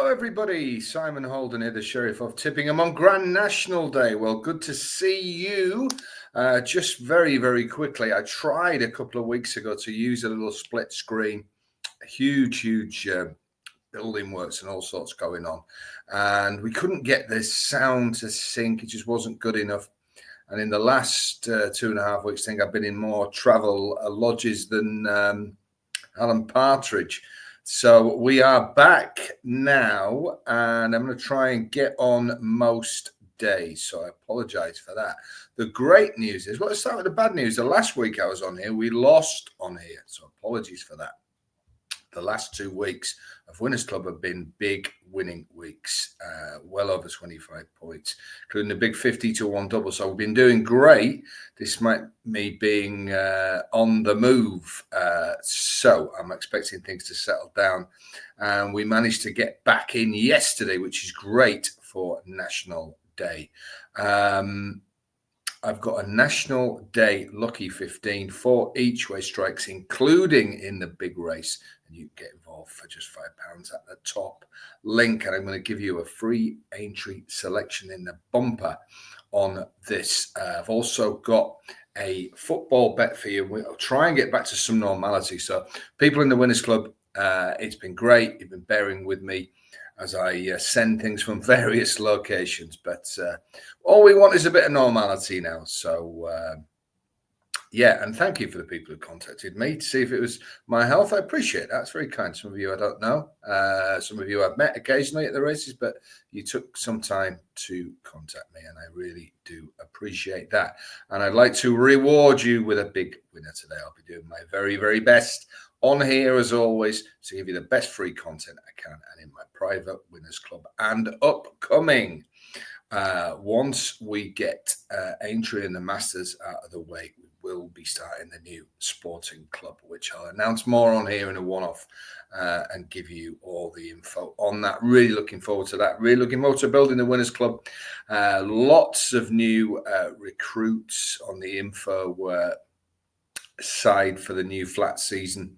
everybody. Simon Holden here, the Sheriff of Tippingham on Grand National Day. Well, good to see you. Just very quickly, I tried a couple of weeks ago to use a little split screen. Huge building works and all sorts going on. And we couldn't get this sound to sync. It just wasn't good enough. And in the last 2.5 weeks, I think I've been in more travel lodges than Alan Partridge. So we are back now, and I'm going to try and get on most days. So I apologize for that. The great news is, well, let's start with the bad news. The last week I was on here, we lost on here. So apologies for that. The last 2 weeks of Winners Club have been big winning weeks, well over 25 points, including the big 50-1 double. So we've been doing great, despite me being on the move. So I'm expecting things to settle down. And we managed to get back in yesterday, which is great for National Day. I've got a National Day Lucky 15 for each way strikes, including in the big race. And you can get involved for just £5 at the top link. And I'm going to give you a free entry selection in the bumper on this. I've also got a football bet for you. We'll try and get back to some normality. So people in the Winners Club, it's been great. You've been bearing with me as I send things from various locations. But all we want is a bit of normality now. So, yeah, and thank you for the people who contacted me to see if it was my health. I appreciate that. It's very kind. Some of you I don't know. Some of you I've met occasionally at the races, but you took some time to contact me, and I really do appreciate that. And I'd like to reward you with a big winner today. I'll be doing my very best on here, as always, to give you the best free content I can, and in my private Winners Club and upcoming. Once we get entry in the Masters out of the way, we will be starting the new sporting club, which I'll announce more on here in a one-off and give you all the info on that. Really looking forward to that. Really looking forward to building the Winners Club. Lots of new recruits on the info side for the new flat season.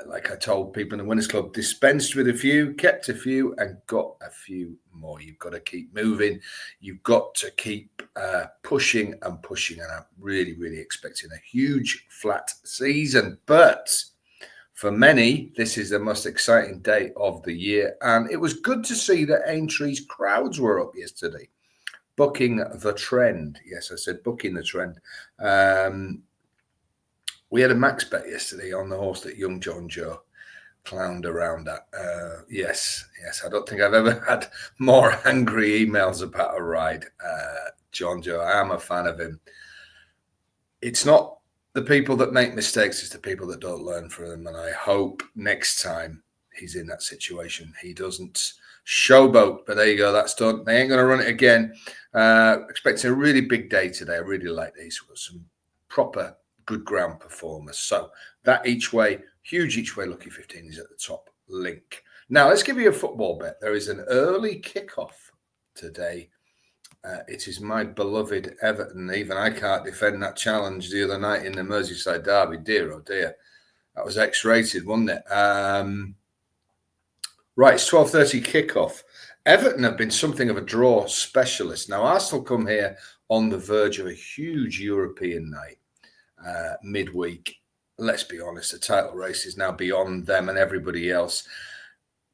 Like I told people in the Winners Club, dispensed with a few, kept a few, and got a few more. You've got to keep moving. You've got to keep pushing. And I'm really expecting a huge flat season. But for many, this is the most exciting day of the year. And it was good to see that Aintree's crowds were up yesterday. Bucking the trend. Yes, I said bucking the trend. We had a max bet yesterday on the horse that young John Joe clowned around at. Yes. I don't think I've ever had more angry emails about a ride. John Joe, I am a fan of him. It's not the people that make mistakes, it's the people that don't learn from them. And I hope next time he's in that situation, he doesn't showboat. But there you go, that's done. They ain't going to run it again. Expecting a really big day today. I really like these. We've got some proper good ground performers. So that each way, huge each way Lucky 15 is at the top link. Now let's give you a football bet. There is an early kickoff today. It is my beloved Everton. Even I can't defend that challenge the other night in the Merseyside derby. Dear, oh dear. That was X-rated, wasn't it? Right, it's 12:30 kickoff. Everton have been something of a draw specialist. Now Arsenal come here on the verge of a huge European night. Midweek. Let's be honest, the title race is now beyond them and everybody else.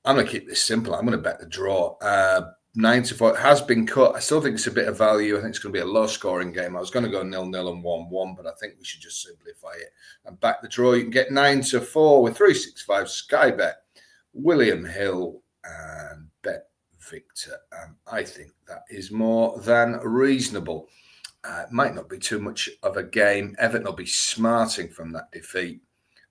I'm going to keep this simple. I'm going to bet the draw. 9-4 has been cut. I still think it's a bit of value. I think it's going to be a low-scoring game. I was going to go 0-0 and 1-1, but I think we should just simplify it and back the draw. You can get 9-4 with 365 Sky Bet, William Hill, and Bet Victor. I think that is more than reasonable. It might not be too much of a game. Everton will be smarting from that defeat.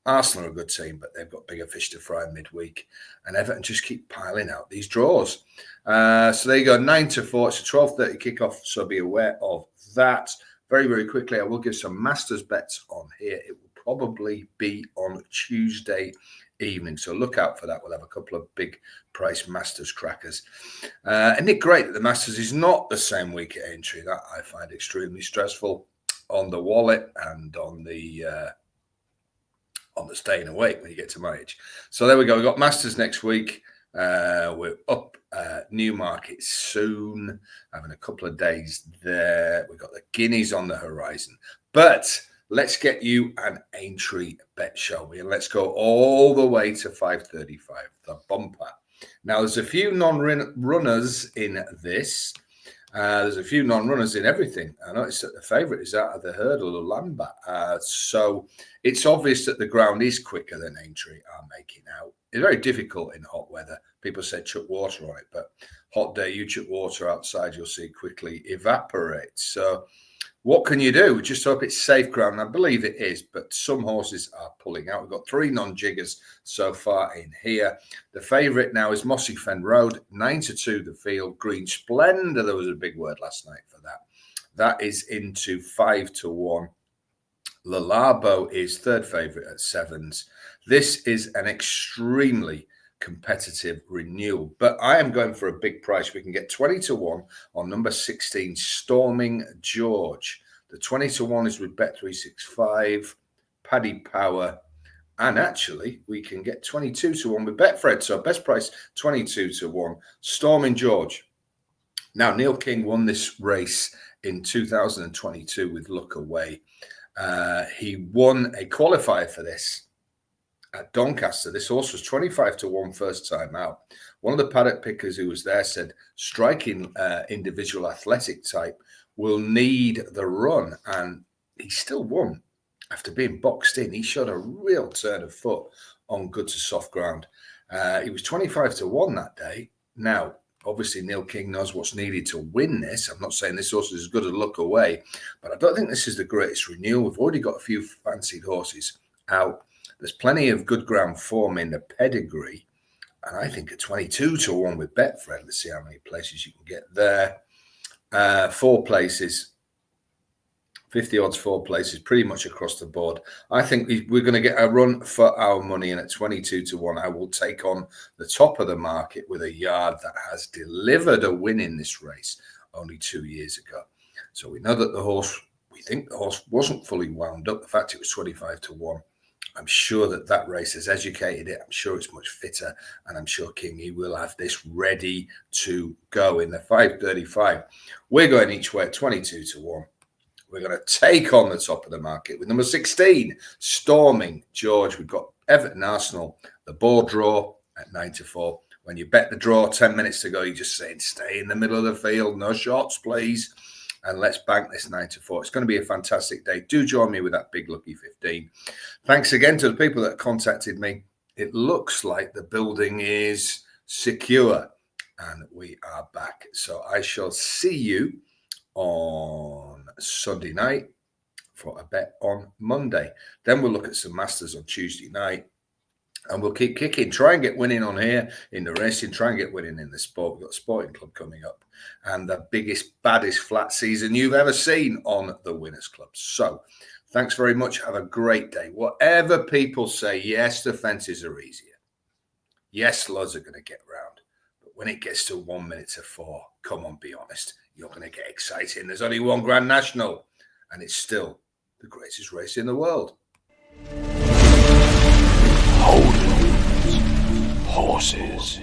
Arsenal are a good team, but they've got bigger fish to fry midweek. And Everton just keep piling out these draws. So there you go, 9-4. It's a 12:30 kickoff, so be aware of that. Very quickly, I will give some Masters bets on here. It will probably be on Tuesday evening, so look out for that. We'll have a couple of big price Masters crackers. Isn't it great that the Masters is not the same week at Aintree? That I find extremely stressful on the wallet and on the staying awake when you get to my age. So there we go. We've got Masters next week. We're up Newmarket soon, having a couple of days there. We've got the Guineas on the horizon. But let's get you an Aintree bet, shall we? And let's go all the way to 5.35, the bumper. Now, there's a few non-runners in this. There's a few non-runners in everything. I noticed that the favourite is out of the hurdle of Lambert. So it's obvious that the ground is quicker than Aintree are making out. It's very difficult in hot weather. People say chuck water on it, but hot day, you chuck water outside, you'll see it quickly evaporate. So what can you do? Just hope it's safe ground. I believe it is, but some horses are pulling out. We've got 3 non-jiggers so far in here. The favourite now is Mossy Fen Road, 9-2 the field. Green Splendor, there was a big word last night for that. That is into 5-1. Lalabo is third favourite at 7s. This is an extremely competitive renewal, but I am going for a big price. We can get 20-1 on number 16, Storming George. The 20-1 is with Bet365, Paddy Power, and actually we can get 22-1 with Betfred. So best price 22-1, Storming George. Now, Neil King won this race in 2022 with Luck Away. He won a qualifier for this at Doncaster. This horse was 25-1 first time out. One of the paddock pickers who was there said striking individual athletic type will need the run, and he still won after being boxed in. He showed a real turn of foot on good to soft ground. He was 25-1 that day. Now, obviously, Neil King knows what's needed to win this. I'm not saying this horse is as good as Luck Away, but I don't think this is the greatest renewal. We've already got a few fancied horses out. There's plenty of good ground form in the pedigree. And I think a 22-1 with Betfred. Let's see how many places you can get there. 4 places. 50 odds, 4 places, pretty much across the board. I think we're going to get a run for our money. And at 22-1, I will take on the top of the market with a yard that has delivered a win in this race only 2 years ago. So we know that we think the horse wasn't fully wound up. The fact it was 25-1. I'm sure that race has educated it. I'm sure it's much fitter, and I'm sure Kingy will have this ready to go in the 5.35. We're going each way at 22-1. We're going to take on the top of the market with number 16, Storming George. We've got Everton Arsenal, the board draw at 9-4. When you bet the draw 10 minutes to go, you just say, stay in the middle of the field, no shots, please. And let's bank this 9-4. It's going to be a fantastic day. Do join me with that big lucky 15. Thanks again to the people that contacted me. It looks like the building is secure and we are back. So I shall see you on Sunday night for a bet on Monday. Then we'll look at some Masters on Tuesday night. And we'll keep kicking, try and get winning on here in the racing, try and get winning in the sport. We've got a sporting club coming up and the biggest, baddest flat season you've ever seen on the Winners Club. So thanks very much. Have a great day. Whatever people say, yes, the fences are easier. Yes, loads are going to get round. But when it gets to 1 minute to 4, come on, be honest. You're going to get exciting. There's only one Grand National and it's still the greatest race in the world. Horses.